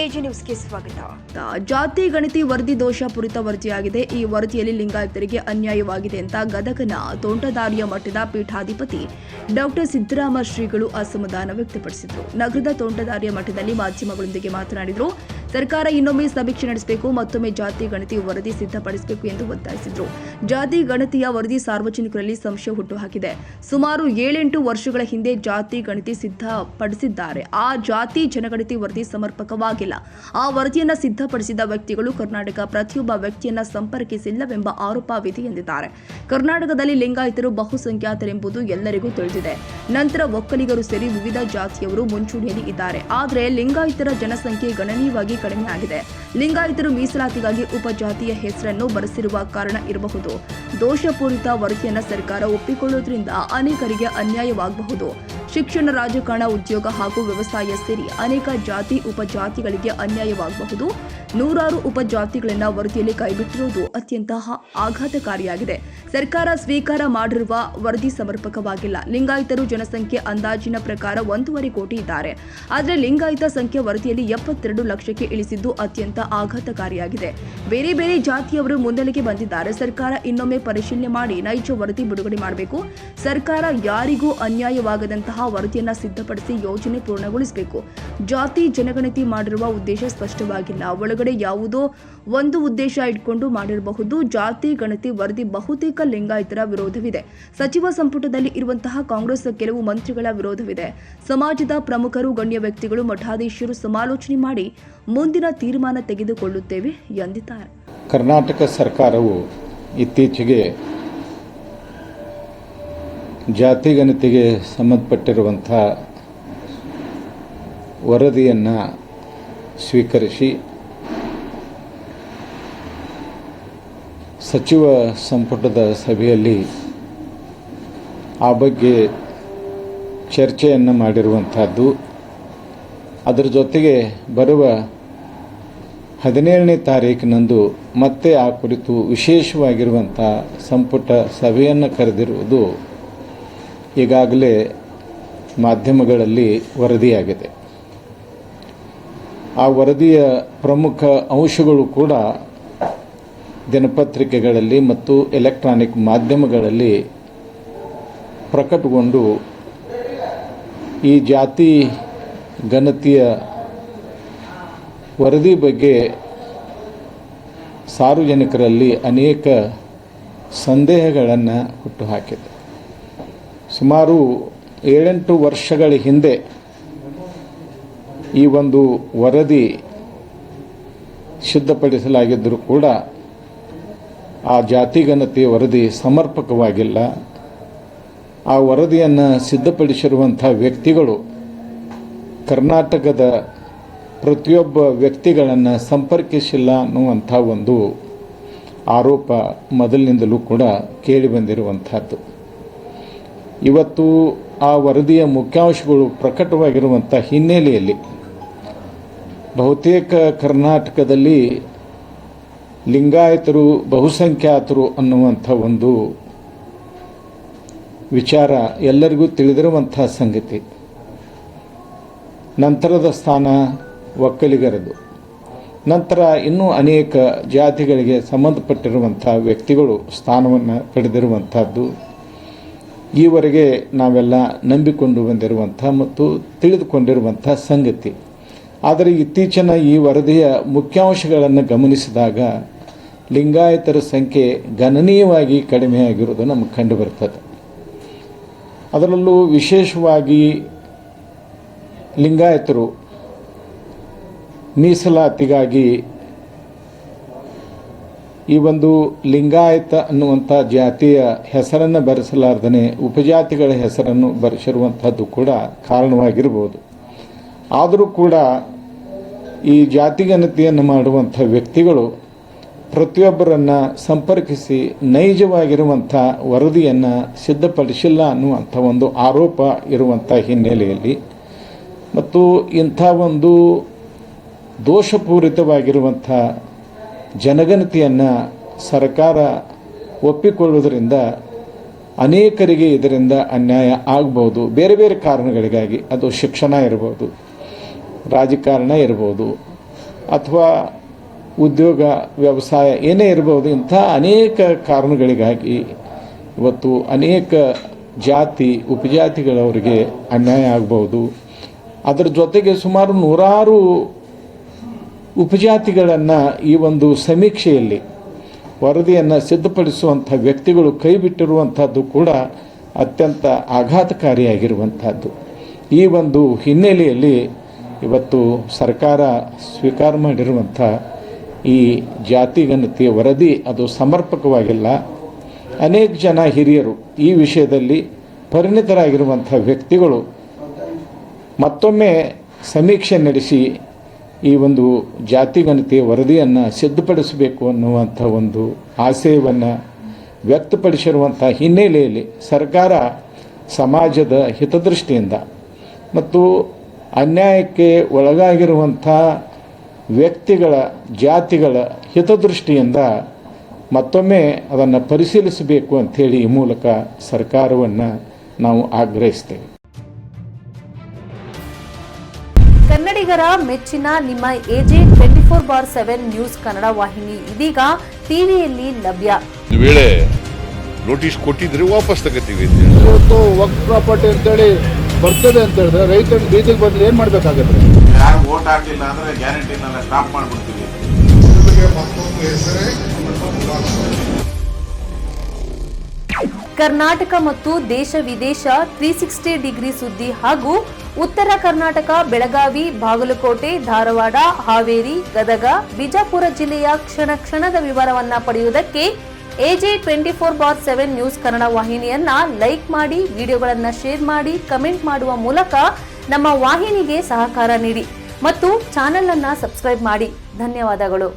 AG ನ್ಯೂಸ್ಗೆ ಸ್ವಾಗತ. ಜಾತಿ ಗಣತಿ ವರದಿ ದೋಷಪೂರಿತ ವರದಿಯಾಗಿದೆ. ಈ ವರದಿಯಲ್ಲಿ ಲಿಂಗಾಯತರಿಗೆ ಅನ್ಯಾಯವಾಗಿದೆ ಅಂತ ಗದಗನ ತೋಂಟದಾರ್ಯ ಮಠದ ಪೀಠಾಧಿಪತಿ ಡಾಕ್ಟರ್ ಸಿದ್ದರಾಮ ಶ್ರೀಗಳು ಅಸಮಾಧಾನ ವ್ಯಕ್ತಪಡಿಸಿದರು. ನಗರದ ತೋಂಟದಾರ್ಯ ಮಠದಲ್ಲಿ ಮಾಧ್ಯಮಗಳೊಂದಿಗೆ ಮಾತನಾಡಿದರು. ಸರ್ಕಾರ ಇನ್ನೊಮ್ಮೆ ಸಮೀಕ್ಷೆ ನಡೆಸಬೇಕು, ಮತ್ತೊಮ್ಮೆ ಜಾತಿ ಗಣತಿ ವರದಿ ಸಿದ್ಧಪಡಿಸಬೇಕು ಎಂದು ಒತ್ತಾಯಿಸಿದರು. ಜಾತಿ ಗಣತಿಯ ವರದಿ ಸಾರ್ವಜನಿಕರಲ್ಲಿ ಸಂಶಯ ಹುಟ್ಟುಹಾಕಿದೆ. ಸುಮಾರು 7-8 ವರ್ಷಗಳ ಹಿಂದೆ ಜಾತಿ ಗಣತಿ ಸಿದ್ಧಪಡಿಸಿದ್ದಾರೆ. ಆ ಜಾತಿ ಜನಗಣತಿ ವರದಿ ಸಮರ್ಪಕವಾಗಿಲ್ಲ. ಆ ವರದಿಯನ್ನು ಸಿದ್ಧಪಡಿಸಿದ ವ್ಯಕ್ತಿಗಳು ಕರ್ನಾಟಕ ಪ್ರತಿಯೊಬ್ಬ ವ್ಯಕ್ತಿಯನ್ನ ಸಂಪರ್ಕಿಸಿಲ್ಲವೆಂಬ ಆರೋಪವಿದೆ ಎಂದಿದ್ದಾರೆ. ಕರ್ನಾಟಕದಲ್ಲಿ ಲಿಂಗಾಯತರು ಬಹುಸಂಖ್ಯಾತರೆಂಬುದು ಎಲ್ಲರಿಗೂ ತಿಳಿದಿದೆ. ನಂತರ ಒಕ್ಕಲಿಗರು ಸೇರಿ ವಿವಿಧ ಜಾತಿಯವರು ಮುಂಚೂಣಿಯಲ್ಲಿ ಇದ್ದಾರೆ. ಆದರೆ ಲಿಂಗಾಯತರ ಜನಸಂಖ್ಯೆ ಗಣನೀಯವಾಗಿ ಕಡಿಮೆ ಆಗಿದೆ. ಲಿಂಗಾಯತರು ಮೀಸಲಾತಿಗಾಗಿ ಉಪಜಾತಿಯ ಹೆಸರನ್ನು ಬರೆಸಿರುವ ಕಾರಣ ಇರಬಹುದು. ದೋಷಪೂರಿತ ವರದಿಯನ್ನು ಸರ್ಕಾರ ಒಪ್ಪಿಕೊಳ್ಳುವುದರಿಂದ ಅನೇಕರಿಗೆ ಅನ್ಯಾಯವಾಗಬಹುದು. ಶಿಕ್ಷಣ, ರಾಜಕಾರಣ, ಉದ್ಯೋಗ ಹಾಗೂ ವ್ಯವಸಾಯ ಸೇರಿ ಅನೇಕ ಜಾತಿ ಉಪಜಾತಿಗಳಿಗೆ ಅನ್ಯಾಯವಾಗಬಹುದು. ನೂರಾರು ಉಪಜಾತಿಗಳನ್ನ ವರದಿಯಲ್ಲಿ ಕೈಬಿಟ್ಟಿರುವುದು ಅತ್ಯಂತ ಆಘಾತಕಾರಿಯಾಗಿದೆ. ಸರ್ಕಾರ ಸ್ವೀಕಾರ ಮಾಡಿರುವ ವರದಿ ಸಮರ್ಪಕವಾಗಿಲ್ಲ. ಲಿಂಗಾಯತರು ಜನಸಂಖ್ಯೆ ಅಂದಾಜಿನ ಪ್ರಕಾರ 1.5 ಕೋಟಿ ಇದ್ದಾರೆ. ಆದರೆ ಲಿಂಗಾಯತ ಸಂಖ್ಯೆ ವರದಿಯಲ್ಲಿ 72 ಲಕ್ಷಕ್ಕೆ ಇಳಿಸಿದ್ದು ಅತ್ಯಂತ ಆಘಾತಕಾರಿಯಾಗಿದೆ. ಬೇರೆ ಬೇರೆ ಜಾತಿಯವರು ಮುನ್ನೆಲೆಗೆ ಬಂದಿದ್ದಾರೆ. ಸರ್ಕಾರ ಇನ್ನೊಮ್ಮೆ ಪರಿಶೀಲನೆ ಮಾಡಿ ನೈಜ ವರದಿ ಬಿಡುಗಡೆ ಮಾಡಬೇಕು. ಸರ್ಕಾರ ಯಾರಿಗೂ ಅನ್ಯಾಯವಾಗದಂತಹ ವರದಿಯನ್ನ ಸಿದ್ಧಪಡಿಸಿ ಯೋಜನೆ ಪೂರ್ಣಗೊಳಿಸಬೇಕು. ಜಾತಿ ಜನಗಣತಿ ಮಾಡಿರುವ ಉದ್ದೇಶ ಸ್ಪಷ್ಟವಾಗಿಲ್ಲ. ಒಳಗಡೆ ಯಾವುದೋ ಒಂದು ಉದ್ದೇಶ ಇಟ್ಕೊಂಡು ಮಾಡಿರಬಹುದು. ಜಾತಿ ಗಣತಿ ವರದಿ ಬಹುತೇಕ ಲಿಂಗಾಯತರ ವಿರೋಧವಿದೆ. ಸಚಿವ ಸಂಪುಟದಲ್ಲಿ ಇರುವಂತಹ ಕಾಂಗ್ರೆಸ್ ಕೆಲವು ಮಂತ್ರಿಗಳ ವಿರೋಧವಿದೆ. ಸಮಾಜದ ಪ್ರಮುಖರು, ಗಣ್ಯ ವ್ಯಕ್ತಿಗಳು, ಮಠಾಧೀಶರು ಸಮಾಲೋಚನೆ ಮಾಡಿ ಮುಂದಿನ ತೀರ್ಮಾನ ತೆಗೆದುಕೊಳ್ಳುತ್ತೇವೆ ಎಂದಿದ್ದಾರೆ. ಕರ್ನಾಟಕ ಸರ್ಕಾರವು ಇತ್ತೀಚೆಗೆ ಜಾತಿ ಗಣತಿಗೆ ಸಂಬಂಧಪಟ್ಟಿರುವಂಥ ವರದಿಯನ್ನು ಸ್ವೀಕರಿಸಿ ಸಚಿವ ಸಂಪುಟದ ಸಭೆಯಲ್ಲಿ ಆ ಬಗ್ಗೆ ಚರ್ಚೆಯನ್ನು ಮಾಡಿರುವಂಥದ್ದು. ಅದರ ಜೊತೆಗೆ ಬರುವ 17ನೇ ತಾರೀಕಿನಂದು ಮತ್ತೆ ಆ ಕುರಿತು ವಿಶೇಷವಾಗಿರುವಂಥ ಸಂಪುಟ ಸಭೆಯನ್ನು ಕರೆದಿರುವುದು ಈಗಾಗಲೇ ಮಾಧ್ಯಮಗಳಲ್ಲಿ ವರದಿಯಾಗಿದೆ. ಆ ವರದಿಯ ಪ್ರಮುಖ ಅಂಶಗಳು ಕೂಡ ದಿನಪತ್ರಿಕೆಗಳಲ್ಲಿ ಮತ್ತು ಎಲೆಕ್ಟ್ರಾನಿಕ್ ಮಾಧ್ಯಮಗಳಲ್ಲಿ ಪ್ರಕಟಗೊಂಡು ಈ ಜಾತಿ ಗಣತಿಯ ವರದಿ ಬಗ್ಗೆ ಸಾರ್ವಜನಿಕರಲ್ಲಿ ಅನೇಕ ಸಂದೇಹಗಳನ್ನು ಹುಟ್ಟುಹಾಕಿದೆ. ಸುಮಾರು 7-8 ವರ್ಷಗಳ ಹಿಂದೆ ಈ ಒಂದು ವರದಿ ಸಿದ್ಧಪಡಿಸಲಾಗಿದ್ದರೂ ಕೂಡ ಆ ಜಾತಿ ಗಣತಿ ವರದಿ ಸಮರ್ಪಕವಾಗಿಲ್ಲ. ಆ ವರದಿಯನ್ನು ಸಿದ್ಧಪಡಿಸಿರುವಂಥ ವ್ಯಕ್ತಿಗಳು ಕರ್ನಾಟಕದ ಪ್ರತಿಯೊಬ್ಬ ವ್ಯಕ್ತಿಗಳನ್ನು ಸಂಪರ್ಕಿಸಿಲ್ಲ ಅನ್ನುವಂಥ ಒಂದು ಆರೋಪ ಮೊದಲಿನಿಂದಲೂ ಕೂಡ ಕೇಳಿಬಂದಿರುವಂಥದ್ದು. ಇವತ್ತು ಆ ವರದಿಯ ಮುಖ್ಯಾಂಶಗಳು ಪ್ರಕಟವಾಗಿರುವಂಥ ಹಿನ್ನೆಲೆಯಲ್ಲಿ ಬಹುತೇಕ ಕರ್ನಾಟಕದಲ್ಲಿ ಲಿಂಗಾಯತರು ಬಹುಸಂಖ್ಯಾತರು ಅನ್ನುವಂಥ ಒಂದು ವಿಚಾರ ಎಲ್ಲರಿಗೂ ತಿಳಿದಿರುವಂಥ ಸಂಗತಿ. ನಂತರದ ಸ್ಥಾನ ಒಕ್ಕಲಿಗರದು. ನಂತರ ಇನ್ನೂ ಅನೇಕ ಜಾತಿಗಳಿಗೆ ಸಂಬಂಧಪಟ್ಟಿರುವಂಥ ವ್ಯಕ್ತಿಗಳು ಸ್ಥಾನವನ್ನು ಪಡೆದಿರುವಂಥದ್ದು ಈವರೆಗೆ ನಾವೆಲ್ಲ ನಂಬಿಕೊಂಡು ಬಂದಿರುವಂಥ ಮತ್ತು ತಿಳಿದುಕೊಂಡಿರುವಂಥ ಸಂಗತಿ. ಆದರೆ ಇತ್ತೀಚಿನ ಈ ವರದಿಯ ಮುಖ್ಯಾಂಶಗಳನ್ನು ಗಮನಿಸಿದಾಗ ಲಿಂಗಾಯತರ ಸಂಖ್ಯೆ ಗಣನೀಯವಾಗಿ ಕಡಿಮೆಯಾಗಿರುವುದು ನಮಗೆ ಕಂಡುಬರ್ತದೆ. ಅದರಲ್ಲೂ ವಿಶೇಷವಾಗಿ ಲಿಂಗಾಯತರು ಮೀಸಲಾತಿಗಾಗಿ ಈ ಒಂದು ಲಿಂಗಾಯತ ಅನ್ನುವಂಥ ಜಾತಿಯ ಹೆಸರನ್ನು ಬರೆಸಲಾರ್ದೇ ಉಪಜಾತಿಗಳ ಹೆಸರನ್ನು ಬರೆಸಿರುವಂಥದ್ದು ಕೂಡ ಕಾರಣವಾಗಿರ್ಬೋದು. ಆದರೂ ಕೂಡ ಈ ಜಾತಿ ಗಣತಿಯನ್ನು ಮಾಡುವಂಥ ವ್ಯಕ್ತಿಗಳು ಪ್ರತಿಯೊಬ್ಬರನ್ನು ಸಂಪರ್ಕಿಸಿ ನೈಜವಾಗಿರುವಂಥ ವರದಿಯನ್ನು ಸಿದ್ಧಪಡಿಸಿಲ್ಲ ಅನ್ನುವಂಥ ಒಂದು ಆರೋಪ ಇರುವಂಥ ಹಿನ್ನೆಲೆಯಲ್ಲಿ ಮತ್ತು ಇಂಥ ಒಂದು ದೋಷಪೂರಿತವಾಗಿರುವಂಥ ಜನಗಣತಿಯನ್ನು ಸರ್ಕಾರ ಒಪ್ಪಿಕೊಳ್ಳುವುದರಿಂದ ಅನೇಕರಿಗೆ ಇದರಿಂದ ಅನ್ಯಾಯ ಆಗಬಹುದು. ಬೇರೆ ಬೇರೆ ಕಾರಣಗಳಿಗಾಗಿ, ಅದು ಶಿಕ್ಷಣ ಇರ್ಬೋದು, ರಾಜಕಾರಣ ಇರ್ಬೋದು, ಅಥವಾ ಉದ್ಯೋಗ ವ್ಯವಸಾಯ ಏನೇ ಇರ್ಬೋದು, ಇಂಥ ಅನೇಕ ಕಾರಣಗಳಿಗಾಗಿ ಇವತ್ತು ಅನೇಕ ಜಾತಿ ಉಪಜಾತಿಗಳವರಿಗೆ ಅನ್ಯಾಯ ಆಗ್ಬೋದು. ಅದರ ಜೊತೆಗೆ ಸುಮಾರು 100 ಉಪಜಾತಿಗಳನ್ನು ಈ ಒಂದು ಸಮೀಕ್ಷೆಯಲ್ಲಿ ವರದಿಯನ್ನು ಸಿದ್ಧಪಡಿಸುವಂಥ ವ್ಯಕ್ತಿಗಳು ಕೈ ಬಿಟ್ಟಿರುವಂಥದ್ದು ಕೂಡ ಅತ್ಯಂತ ಆಘಾತಕಾರಿಯಾಗಿರುವಂಥದ್ದು. ಈ ಒಂದು ಹಿನ್ನೆಲೆಯಲ್ಲಿ ಇವತ್ತು ಸರ್ಕಾರ ಸ್ವೀಕಾರ ಮಾಡಿರುವಂಥ ಈ ಜಾತಿ ಗಣತಿಯ ವರದಿ ಅದು ಸಮರ್ಪಕವಾಗಿಲ್ಲ. ಅನೇಕ ಜನ ಹಿರಿಯರು ಈ ವಿಷಯದಲ್ಲಿ ಪರಿಣಿತರಾಗಿರುವಂಥ ವ್ಯಕ್ತಿಗಳು ಮತ್ತೊಮ್ಮೆ ಸಮೀಕ್ಷೆ ನಡೆಸಿ ಈ ಒಂದು ಜಾತಿ ಗಣತಿಯ ವರದಿಯನ್ನು ಸಿದ್ಧಪಡಿಸಬೇಕು ಅನ್ನುವಂಥ ಒಂದು ಆಶಯವನ್ನು ವ್ಯಕ್ತಪಡಿಸಿರುವಂಥ ಹಿನ್ನೆಲೆಯಲ್ಲಿ ಸರ್ಕಾರ ಸಮಾಜದ ಹಿತದೃಷ್ಟಿಯಿಂದ ಮತ್ತು ಅನ್ಯಾಯಕ್ಕೆ ಒಳಗಾಗಿರುವಂಥ ವ್ಯಕ್ತಿಗಳ ಜಾತಿಗಳ ಹಿತದೃಷ್ಟಿಯಿಂದ ಮತ್ತೊಮ್ಮೆ ಅದನ್ನು ಪರಿಶೀಲಿಸಬೇಕು ಅಂಥೇಳಿ ಈ ಮೂಲಕ ಸರ್ಕಾರವನ್ನು ನಾವು ಆಗ್ರಹಿಸ್ತೇವೆ. ಕನ್ನಡಿಗರ ಮೆಚ್ಚಿನ ನಿಮ್ಮ ಎಜೆ 24/7 ನ್ಯೂಸ್ ಕನ್ನಡ ವಾಹಿನಿ ಇದೀಗ ಟಿವಿಯಲ್ಲಿ ಲಭ್ಯ. ಒಂದು ವೇಳೆ ನೋಟಿಸ್ ಕೊಟ್ಟಿದ್ರೆ ವಾಪಸ್ ತಗೋತೀವಿ. ಇವತ್ತು ವಕ್ಫ್ ಪ್ರಾಪರ್ಟಿ ಅಂತೇಳಿ ಬರ್ತದೆ ಅಂತ ಹೇಳಿದ್ರೆ ರೈತರು ಬೀದಿಗೆ ಬಂದ್ರೆ ಏನ್ ಮಾಡ್ಬೇಕಾಗತ್ತೆ? ಯಾರು ವೋಟ್ ಹಾಕಲಿಲ್ಲ ಅಂದ್ರೆ ಗ್ಯಾರಂಟಿನೆಲ್ಲ ಸ್ಟಾಪ್ ಮಾಡ್ಬಿಡ್ತೀವಿ. ಕರ್ನಾಟಕ ಮತ್ತು ದೇಶ ವಿದೇಶ 360 ಡಿಗ್ರಿ ಸುದ್ದಿ ಹಾಗೂ ಉತ್ತರ ಕರ್ನಾಟಕ ಬೆಳಗಾವಿ, ಬಾಗಲಕೋಟೆ, ಧಾರವಾಡ, ಹಾವೇರಿ, ಗದಗ, ಬಿಜಾಪುರ ಜಿಲ್ಲೆಯ ಕ್ಷಣ ಕ್ಷಣದ ವಿವರವನ್ನ ಪಡೆಯುವುದಕ್ಕೆ ಎಜೆ 24/7 ನ್ಯೂಸ್ ಕನ್ನಡ ವಾಹಿನಿಯನ್ನ ಲೈಕ್ ಮಾಡಿ, ವಿಡಿಯೋಗಳನ್ನ ಶೇರ್ ಮಾಡಿ, ಕಮೆಂಟ್ ಮಾಡುವ ಮೂಲಕ ನಮ್ಮ ವಾಹಿನಿಗೆ ಸಹಕಾರ ನೀಡಿ ಮತ್ತು ಚಾನೆಲ್ ಅನ್ನ ಸಬ್ಸ್ಕ್ರೈಬ್ ಮಾಡಿ. ಧನ್ಯವಾದಗಳು.